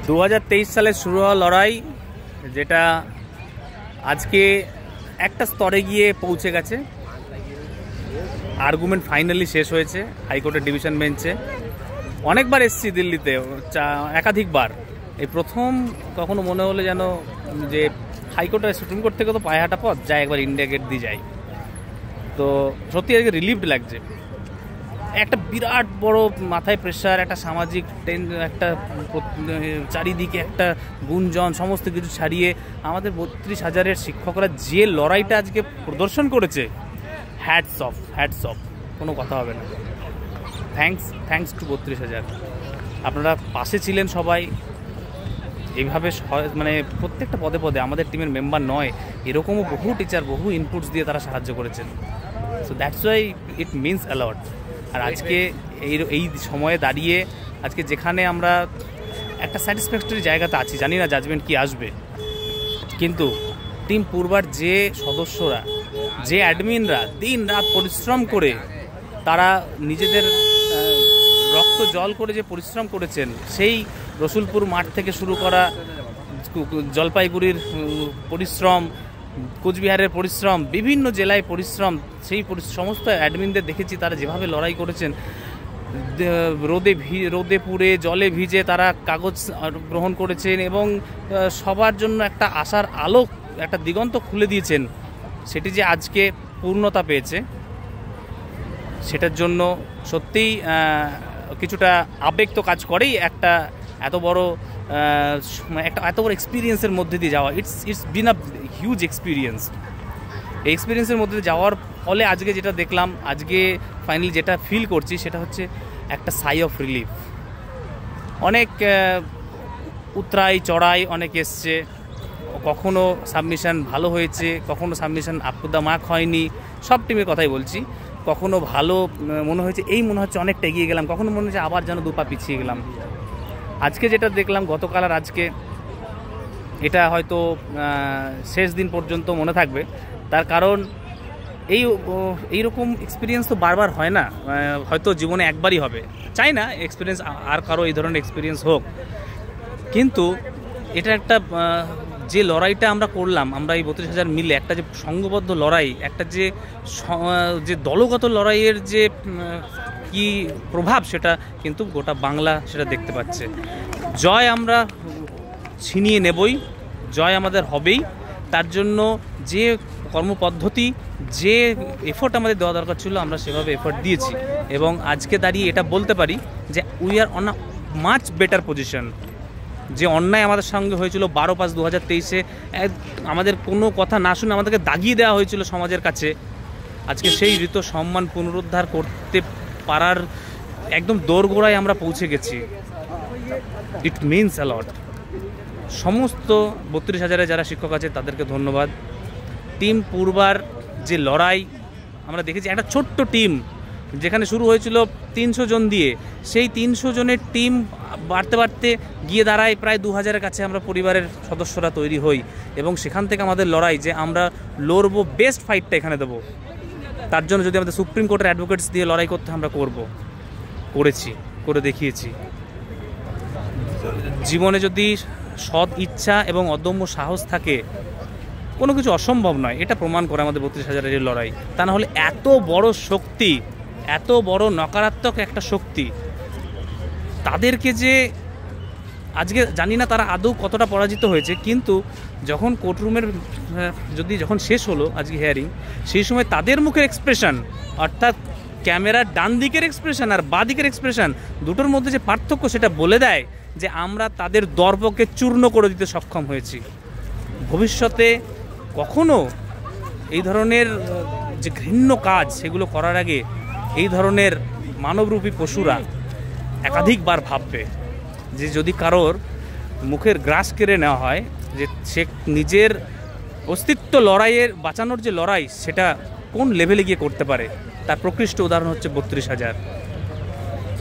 2023 সালে শুরু হওয়া লড়াই, যেটা আজকে একটা স্তরে গিয়ে পৌঁছে গেছে। আর্গুমেন্ট ফাইনালি শেষ হয়েছে হাইকোর্টের ডিভিশন বেঞ্চে। অনেকবার এসেছি দিল্লিতে, একাধিকবার। এই প্রথম কখনো মনে হলো যেন যে হাইকোর্টের সুপ্রিম কোর্ট থেকে তো পায়ে হাঁটা পথ, যাই একবার ইন্ডিয়া গেট দিয়ে যাই। তো সত্যি আজকে রিলিভড লাগছে। একটা বিরাট বড় মাথায় প্রেশার, একটা সামাজিক একটা চারিদিকে একটা গুঞ্জন, সমস্ত কিছু ছাড়িয়ে আমাদের 32,000-এর শিক্ষকরা যে লড়াইটা আজকে প্রদর্শন করেছে, হ্যাটস অফ, কোনো কথা হবে না। Thanks to 32,000। আপনারা পাশে ছিলেন সবাই, এইভাবে মানে প্রত্যেকটা পদে পদে আমাদের টিমের মেম্বার নয়, এরকমও বহু টিচার বহু ইনপুটস দিয়ে তারা সাহায্য করেছেন। So that's why it means a lot. আর আজকে এই সময়ে দাঁড়িয়ে আজকে যেখানে আমরা একটা স্যাটিসফ্যাক্টরি জায়গাতে আছি, জানি না জাজমেন্ট কি আসবে, কিন্তু টিম পূর্বার যে সদস্যরা, যে অ্যাডমিনরা দিন রাত পরিশ্রম করে তারা নিজেদের রক্ত জল করে যে পরিশ্রম করেছেন, সেই রসুলপুর মাঠ থেকে শুরু করা জলপাইগুড়ির পরিশ্রম, কোচবিহারের পরিশ্রম, বিভিন্ন জেলায় পরিশ্রম, সেই সমস্ত অ্যাডমিনদের দেখেছি তারা যেভাবে লড়াই করেছেন। রোদে পুড়ে জলে ভিজে তারা কাগজ গ্রহণ করেছেন এবং সবার জন্য একটা আশার আলো, একটা দিগন্ত খুলে দিয়েছেন। সেটি যে আজকে পূর্ণতা পেয়েছে, সেটার জন্য সত্যিই কিছুটা আবেগ তো কাজ করেই। একটা এত বড় এক্সপিরিয়েন্সের মধ্যে দিয়ে যাওয়া, it's been a huge experience. এই এক্সপিরিয়েন্সের মধ্যে দিয়ে যাওয়ার ফলে আজকে যেটা দেখলাম, আজকে ফাইনালি যেটা ফিল করছি, সেটা হচ্ছে একটা সাই অফ রিলিফ। অনেক উতরাই চড়াই অনেক এসছে, কখনো সাবমিশন ভালো হয়েছে, কখনো submission up to the mark হয়নি, সব টিমের কথাই বলছি। কখনো ভালো মনে হয়েছে, মনে হচ্ছে অনেকটা এগিয়ে গেলাম, কখনো মনে হচ্ছে আবার যেন 2 পা পিছিয়ে গেলাম। আজকে যেটা দেখলাম, গতকাল আর আজকে, এটা হয়তো শেষ দিন পর্যন্ত মনে থাকবে। তার কারণ এইরকম এক্সপিরিয়েন্স তো বারবার হয় না, হয়তো জীবনে একবারই হবে। চাই না এক্সপিরিয়েন্স আর কারো এই ধরনের এক্সপিরিয়েন্স হোক, কিন্তু এটা একটা যে লড়াইটা আমরা করলাম, আমরা এই 32,000 মিলে একটা যে সংঘবদ্ধ লড়াই, একটা যে দলগত লড়াইয়ের যে কি প্রভাব, সেটা কিন্তু গোটা বাংলা সেটা দেখতে পাচ্ছে। জয় আমরা ছিনিয়ে নেবই, জয় আমাদের হবেই। তার জন্য যে কর্মপদ্ধতি, যে এফোর্ট আমাদের দেওয়া দরকার ছিল, আমরা সেভাবে এফোর্ট দিয়েছি। এবং আজকে দাঁড়িয়ে এটা বলতে পারি যে we are on a much better position. যে অন্যায় আমাদের সঙ্গে হয়েছিল 12/5/2023-এ, আমাদের কোনো কথা না শুনে আমাদেরকে দাগিয়ে দেওয়া হয়েছিল সমাজের কাছে, আজকে সেই ঋত সম্মান পুনরুদ্ধার করতে পারার একদম দোরগোড়ায় আমরা পৌঁছে গেছি। It means a lot. সমস্ত 32,000-এর যারা শিক্ষক আছে তাদেরকে ধন্যবাদ। টিম পূর্বার যে লড়াই আমরা দেখেছি, একটা ছোট্ট টিম যেখানে শুরু হয়েছিল 300 জন দিয়ে, সেই 300 জনের টিম বাড়তে বাড়তে গিয়ে দাঁড়ায় প্রায় 2,000-এর কাছে আমরা পরিবারের সদস্যরা তৈরি হই। এবং সেখান থেকে আমাদের লড়াই যে আমরা লড়বো, বেস্ট ফাইটটা এখানে দেবো। তার জন্য যদি আমাদের সুপ্রিম কোর্টের অ্যাডভোকেটস দিয়ে লড়াই করতে, আমরা করে দেখিয়েছি। জীবনে যদি সৎ ইচ্ছা এবং অদম্য সাহস থাকে, কোনো কিছু অসম্ভব নয়, এটা প্রমাণ করে আমাদের 32,000-এর লড়াই। তা না হলে এত বড় শক্তি, এত বড় নকারাত্মক একটা শক্তি, তাদেরকে যে আজকে জানি না তারা আদৌ কতটা পরাজিত হয়েছে, কিন্তু যখন কোর্টরুমের যখন শেষ হলো আজকে হিয়ারিং, সেই সময় তাদের মুখের এক্সপ্রেশন, অর্থাৎ ক্যামেরার ডান দিকের এক্সপ্রেশন আর বাঁ দিকের এক্সপ্রেশন, দুটোর মধ্যে যে পার্থক্য, সেটা বলে দেয় যে আমরা তাদের দর্পকে চূর্ণ করে দিতে সক্ষম হয়েছি। ভবিষ্যতে কখনো এই ধরনের যে ঘৃণ্য কাজ, সেগুলো করার আগে এই ধরনের মানবরূপী পশুরা একাধিকবার ভাববে যে যদি কারোর মুখের গ্রাস কেড়ে নেওয়া হয়, যে সে নিজের অস্তিত্ব লড়াইয়ের বাঁচানোর যে লড়াই, সেটা কোন লেভেলে গিয়ে করতে পারে, তার প্রকৃষ্ট উদাহরণ হচ্ছে 32,000।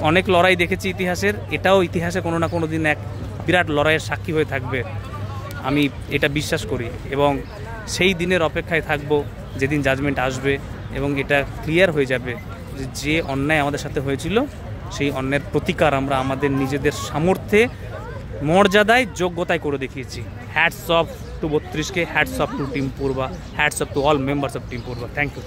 অনেক লড়াই দেখেছি ইতিহাসের, এটাও ইতিহাসে কোনো না কোনো দিন এক বিরাট লড়াইয়ের সাক্ষী হয়ে থাকবে, আমি এটা বিশ্বাস করি। এবং সেই দিনের অপেক্ষায় থাকব যেদিন জাজমেন্ট আসবে এবং এটা ক্লিয়ার হয়ে যাবে যে অন্যায় আমাদের সাথে হয়েছিল, সেই অন্যের প্রতিকার আমরা আমাদের নিজেদের সামর্থ্যে মর্যাদায় যোগ্যতায় করে দেখিয়েছি। হ্যাটস অফ টু 32কে, hats off to team Purba, hats off to all members of team Purba. Thank you.